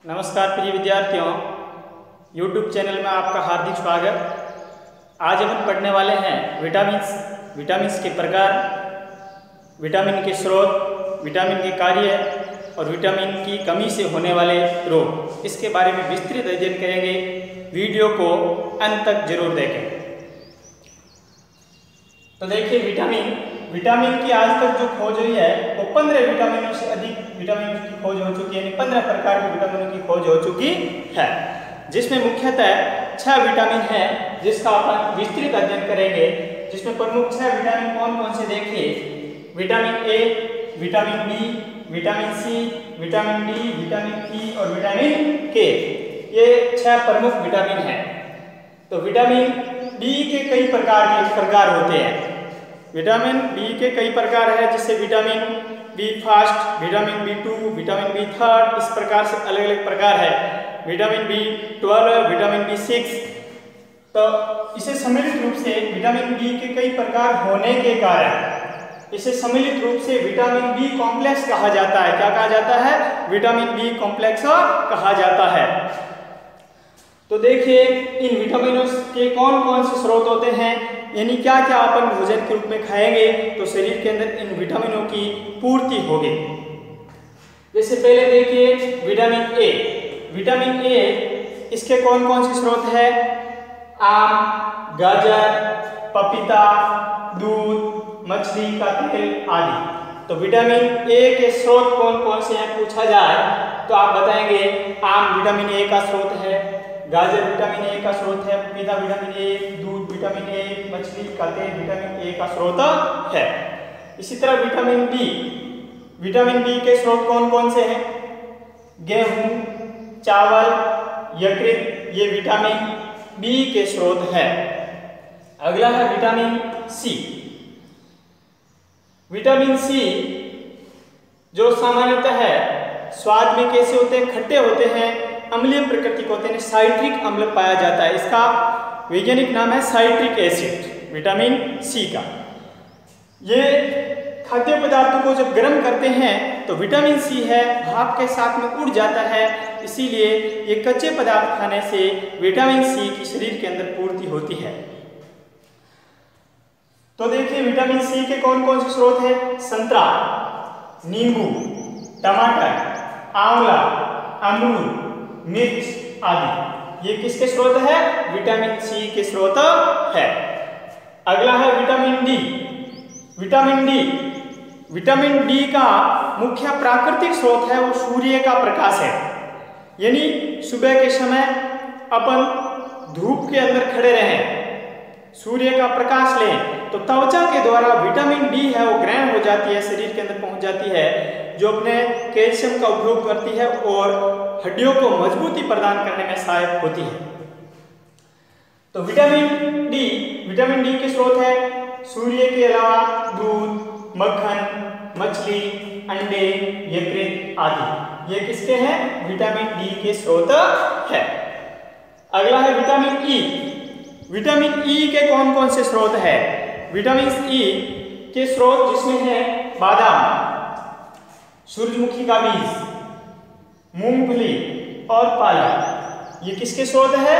नमस्कार प्रिय विद्यार्थियों, YouTube चैनल में आपका हार्दिक स्वागत। आज हम पढ़ने वाले हैं विटामिन्स के प्रकार, विटामिन के स्रोत, विटामिन के कार्य और विटामिन की कमी से होने वाले रोग। इसके बारे में विस्तृत अध्ययन करेंगे। वीडियो को अंत तक जरूर देखें। तो देखिए, विटामिन की आज तक जो खोज हुई है वो 15 विटामिनों से अधिक विटामिन की खोज हो चुकी है, यानी 15 प्रकार के विटामिनों की खोज हो चुकी है, जिसमें मुख्यतः 6 विटामिन है जिसका अपन विस्तृत अध्ययन करेंगे। जिसमें प्रमुख 6 विटामिन कौन कौन से देखिए, vitamin A, vitamin B, vitamin C, vitamin D, vitamin E और विटामिन के, ये 6 प्रमुख विटामिन हैं। तो विटामिन बी के कई प्रकार होते हैं। विटामिन बी के कई प्रकार है, जिससे vitamin B first, vitamin बी2, vitamin B third, इस प्रकार से अलग अलग प्रकार है। Vitamin B12, vitamin B6. तो इसे सम्मिलित रूप से विटामिन बी के कई प्रकार होने के कारण इसे सम्मिलित रूप से विटामिन बी कॉम्प्लेक्स कहा जाता है। क्या कहा जाता है? विटामिन बी कॉम्प्लेक्स कहा जाता है। तो देखिए, इन विटामिनों के कौन कौन से स्रोत होते हैं, यानी क्या क्या अपन भोजन के रूप में खाएंगे तो शरीर के अंदर इन विटामिनों की पूर्ति होगी। जैसे पहले देखिए विटामिन ए। विटामिन ए, इसके कौन कौन से स्रोत है? आम, गाजर, पपीता, दूध, मछली का तेल आदि। तो विटामिन ए के स्रोत कौन कौन से हैं पूछा जाए तो आप बताएंगे आम विटामिन ए का स्रोत है, गाजर विटामिन ए का स्रोत है, पपीता विटामिन ए, दूध विटामिन ए, मछली का तेल विटामिन ए का स्रोत है। इसी तरह विटामिन बी के स्रोत कौन कौन से हैं? गेहूं, चावल, यकृत, ये विटामिन बी के स्रोत है। अगला है विटामिन सी। विटामिन सी जो सामान्यतः है स्वाद में कैसे होते हैं? खट्टे होते हैं, अम्लीय प्रकृति के होते हैं, साइट्रिक अम्ल पाया जाता है। इसका वैज्ञानिक नाम है साइट्रिक एसिड, विटामिन सी का। ये खाद्य पदार्थों को जब गर्म करते हैं तो विटामिन सी है भाप के साथ में उड़ जाता है, इसीलिए ये कच्चे पदार्थ खाने से विटामिन सी की शरीर के अंदर पूर्ति होती है। तो देखिए, विटामिन सी के कौन कौन से स्रोत है? संतरा, नींबू, टमाटर, आंवला, अमरूद, मिर्च आदि, ये किसके स्रोत है? विटामिन सी के स्रोत है। अगला है विटामिन डी का मुख्य प्राकृतिक स्रोत है वो सूर्य का प्रकाश है। यानी सुबह के समय अपन धूप के अंदर खड़े रहें, सूर्य का प्रकाश लें तो त्वचा के द्वारा विटामिन डी है वो ग्रहण हो जाती है, शरीर के अंदर पहुंच जाती है, जो अपने कैल्शियम का उपयोग करती है और हड्डियों को मजबूती प्रदान करने में सहायक होती है। तो विटामिन डी के स्रोत है सूर्य के अलावा दूध, मक्खन, मछली, अंडे, यकृत आदि, ये किसके हैं? विटामिन डी के स्रोत है। अगला है विटामिन ई के कौन कौन से स्रोत है? विटामिन ई के स्रोत जिसमें है बादाम, सूरजमुखी का बीज, मूंगफली और पालक, ये किसके स्रोत है?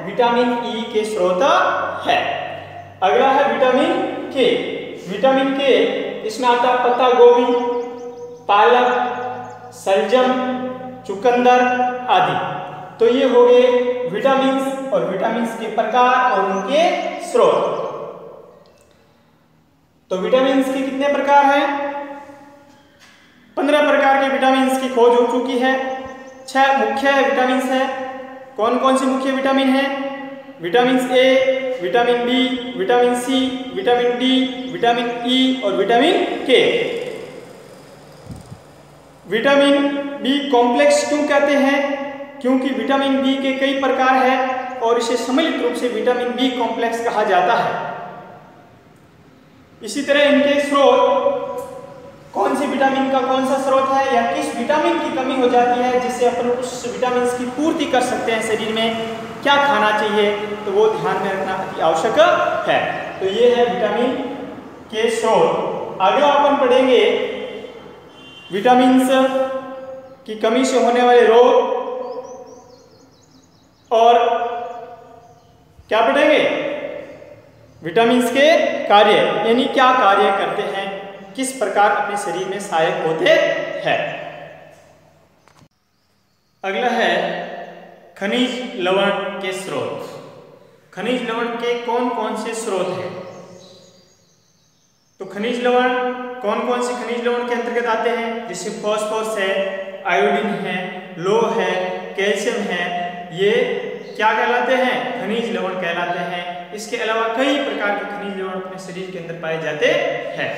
विटामिन ई के स्रोत है। अगला है विटामिन के, इसमें आता है पत्ता गोभी, पालक, सलजम, चुकंदर आदि। तो ये हो गए विटामिन्स और विटामिन्स के प्रकार और उनके स्रोत। तो विटामिन्स के कितने प्रकार हैं? 15 प्रकार के विटामिन्स की खोज हो चुकी है। 6 मुख्य विटामिन्स हैं। कौन कौन से मुख्य विटामिन हैं? Vitamin A, vitamin B, vitamin C, vitamin D, vitamin E और विटामिन के। विटामिन बी कॉम्प्लेक्स क्यों कहते हैं? क्योंकि विटामिन बी के कई प्रकार हैं और इसे सम्मिलित रूप से विटामिन बी कॉम्प्लेक्स कहा जाता है। इसी तरह इनके स्रोत, कौन सी विटामिन का कौन सा स्रोत है या किस विटामिन की कमी हो जाती है जिससे अपन उस विटामिन की पूर्ति कर सकते हैं, शरीर में क्या खाना चाहिए, तो वो ध्यान में रखना अति आवश्यक है। तो ये है विटामिन के स्रोत। अगला अपन पढ़ेंगे विटामिन की कमी से होने वाले रोग विटामिन्स के कार्य यानी क्या कार्य करते हैं, किस प्रकार अपने शरीर में सहायक होते हैं। अगला है खनिज लवण के स्रोत। खनिज लवण के कौन कौन से स्रोत हैं? तो खनिज लवण कौन कौन से खनिज लवण के अंतर्गत आते हैं? जैसे फॉस्फोरस है, आयोडीन है, लौह है, कैल्शियम है, ये क्या कहलाते हैं? खनिज लवण कहलाते हैं। इसके अलावा कई प्रकार के खनिज लवण अपने शरीर के अंदर पाए जाते हैं।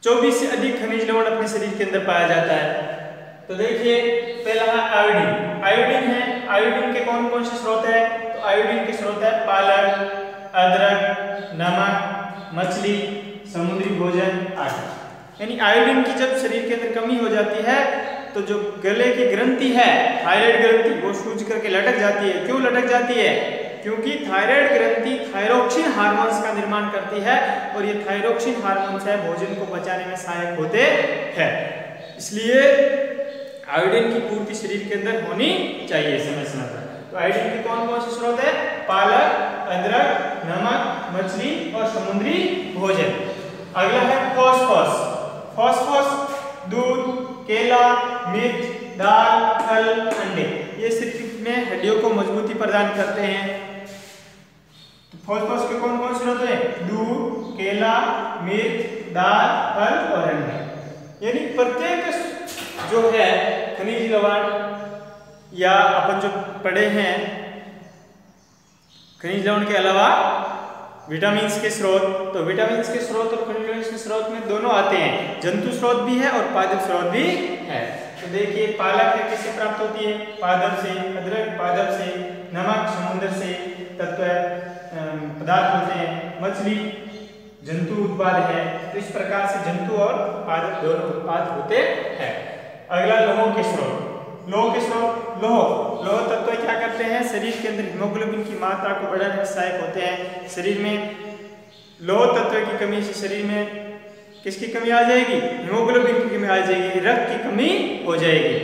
24 से अधिक खनिज लवण अपने शरीर के अंदर पाया जाता है। तो देखिए पहला है आयोडीन। आयोडीन है, आयोडीन के कौन कौन से स्रोत है? तो आयोडीन के स्रोत है पालक, अदरक, नमक, मछली, समुद्री भोजन आदि। यानी आयोडीन की जब शरीर के अंदर कमी हो जाती है तो जो गले की ग्रंथि है, थायराइड ग्रंथि, वो सूज करके लटक जाती है। क्यों लटक जाती है? क्योंकि थायराइड ग्रंथि थायरोक्सिन हार्मोन्स का निर्माण करती है और ये थायरोक्सिन हार्मोन्स है भोजन को पचाने में सहायक होते हैं। इसलिए आयोडीन की पूर्ति शरीर के अंदर होनी चाहिए समय समय पर। तो आयोडीन के कौन कौन से स्रोत है? पालक, अदरक, नमक, मछली और समुद्री भोजन। अगला है फॉस्फोरस। फॉस्फोरस दूध, केला, मिर्च, दाल, फल, अंडे, ये शरीर में हड्डियों को मजबूती प्रदान करते हैं। तो फॉस्फोरस के कौन कौन से स्रोत हैं? दूध, केला, मिर्च, दाल, फल और अंडे। यानी प्रत्येक जो है खनिज लवण या अपन जो पढ़े हैं खनिज लवण के अलावा विटामिन्स के स्रोत, तो विटामिन्स के स्रोत और खनिज के स्रोत में दोनों आते हैं। जंतु स्रोत भी है और पादप स्रोत भी है। तो देखिए पालक है किससे प्राप्त होती है? पादप से, अदरक पादप से, नमक समुद्र से तत्व पदार्थ होते हैं, मछली जंतु उत्पाद है। तो इस प्रकार से जंतु और पादप दोनों उत्पाद होते हैं। अगला लोह के स्रोत। लोह के स्रोत, लोह तत्व क्या करते हैं? शरीर के अंदर हीमोग्लोबिन की मात्रा को बढ़ाने में सहायक होते हैं। शरीर में लोह तत्व की कमी से शरीर में किसकी कमी आ जाएगी? हीमोग्लोबिन की कमी आ जाएगी, रक्त की कमी हो जाएगी।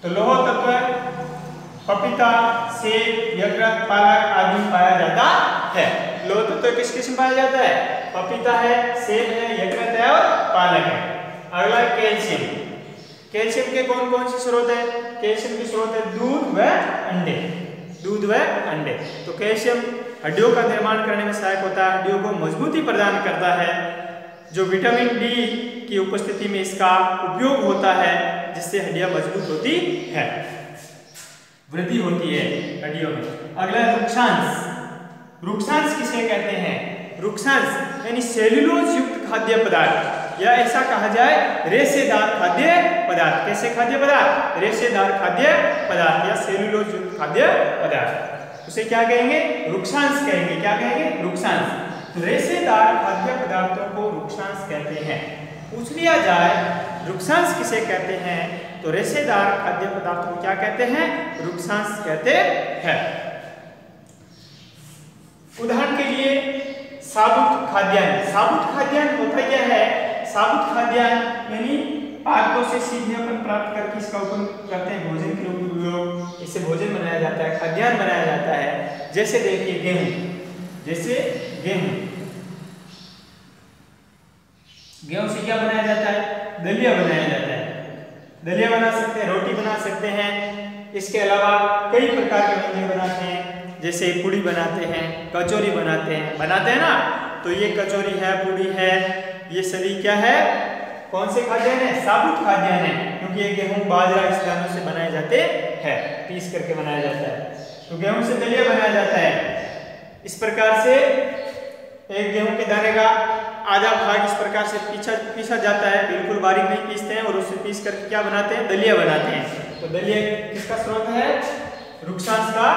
तो लोह तत्व पपीता, सेब, यकृत, पालक आदि में पाया जाता है। लोह तत्व किस किस में पाया जाता है? पपीता है, सेब है, यकृत है और पालक है। अगला कैल्शियम। कैल्शियम के कौन कौन से स्रोत है? कैल्शियम के स्रोत है दूध व अंडे। दूध व अंडे। तो कैल्शियम हड्डियों का निर्माण करने में सहायक होता है, हड्डियों को मजबूती प्रदान करता है। जो विटामिन डी की उपस्थिति में इसका उपयोग होता है जिससे हड्डियां मजबूत होती है, वृद्धि होती है हड्डियों में। अगला रुक्षांश। रुक्षांश किसे कहते हैं? रुक्षांश यानी सेल्यूलोज युक्त खाद्य पदार्थ या ऐसा कहा जाए रेशेदार खाद्य पदार्थ। कैसे खाद्य पदार्थ? रेशेदार खाद्य पदार्थ या सेल्यूलोज युक्त खाद्य पदार्थ, उसे क्या कहेंगे? रुक्षांश कहेंगे। क्या कहेंगे? रुक्षांश। तो रेशेदार खाद्य पदार्थों को रुक्षांश कहते हैं। पूछ लिया जाए रुक्षांश किसे कहते हैं, तो रेशेदार खाद्य पदार्थों को क्या कहते हैं? रुक्षांश कहते हैं। उदाहरण के लिए साबुत खाद्यान्न। साबुत खाद्यान्न होता क्या है? साबुत खाद्यान्न यानी पादपों से सीधे अपन प्राप्त करके इसका उपयोग करते हैं भोजन के रूप में। इससे भोजन बनाया जाता है, खाद्यान्न बनाया जाता है। जैसे देखिए गेहूं, जैसे गेहूं से क्या बनाया जाता है? दलिया बनाया जाता है। दलिया बना सकते हैं, रोटी बना सकते हैं। इसके अलावा कई प्रकार के व्यंजन बनाते हैं, जैसे पूड़ी बनाते हैं, कचौरी बनाते हैं ना। तो ये कचौरी है, पूड़ी है, ये सभी क्या है? कौन से खाद्यान्न है? साबुत खाद्यान्न है, क्योंकि ये गेहूं, बाजरा इस दानों से बनाए जाते हैं, पीस करके बनाया जाता है। तो गेहूं से दलिया बनाया जाता है। इस प्रकार से एक गेहूं के दाने का आधा भाग इस प्रकार से पीसा जाता है, बिल्कुल बारीक नहीं पीसते हैं, और उससे पीस करके क्या बनाते हैं? दलिया बनाते हैं। तो दलिया किसका स्रोत है? रुक्षांश का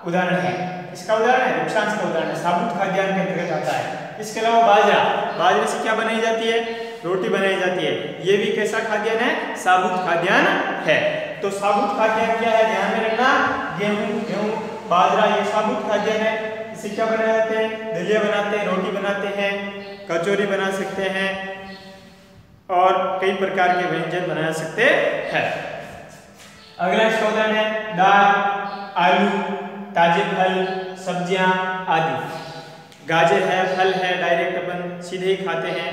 उदाहरण है। इसका उदाहरण है, रुक्षांश का उदाहरण है, साबुत खाद्यान्न के अंतर्गत आता है। इसके अलावा बाजरा, बाजरे से क्या बनाई जाती है? रोटी बनाई जाती है। ये भी कैसा खाद्यान्न है? साबुत खाद्यान्न है। तो साबुत खाद्यान्न क्या है? ध्यान में रखना, गेहूं, बाजरा ये साबुत खाद्यान्न है। इससे क्या बनाए जाते हैं? दलिया बनाते हैं, रोटी बनाते हैं, कचौरी बना सकते हैं और कई प्रकार के व्यंजन बना सकते हैं। अगला इसका उदाहरण है दाल, आलू, ताजे फल, सब्जियां आदि। गाजर है, फल है, डायरेक्ट अपन सीधे ही खाते हैं,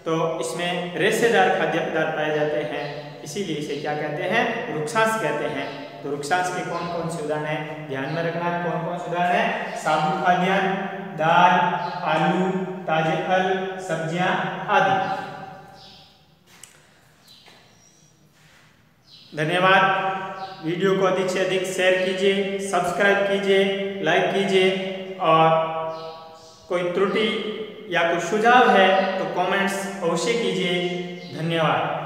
तो इसमें रेशेदार खाद्य पदार्थ पाए जाते हैं, इसीलिए इसे क्या कहते हैं, रुक्षांश कहते हैं। तो रुक्षांश के कौन कौन से उदाहरण हैं, ध्यान में रखना है। कौन कौन से उदाहरण हैं, साबुत खाद्यान्न, दाल, आलू, ताजे फल, सब्जियां आदि। धन्यवाद। वीडियो को अधिक से अधिक शेयर कीजिए, सब्सक्राइब कीजिए, लाइक कीजिए, और कोई त्रुटि या कोई सुझाव है तो कमेंट्स अवश्य कीजिए। धन्यवाद।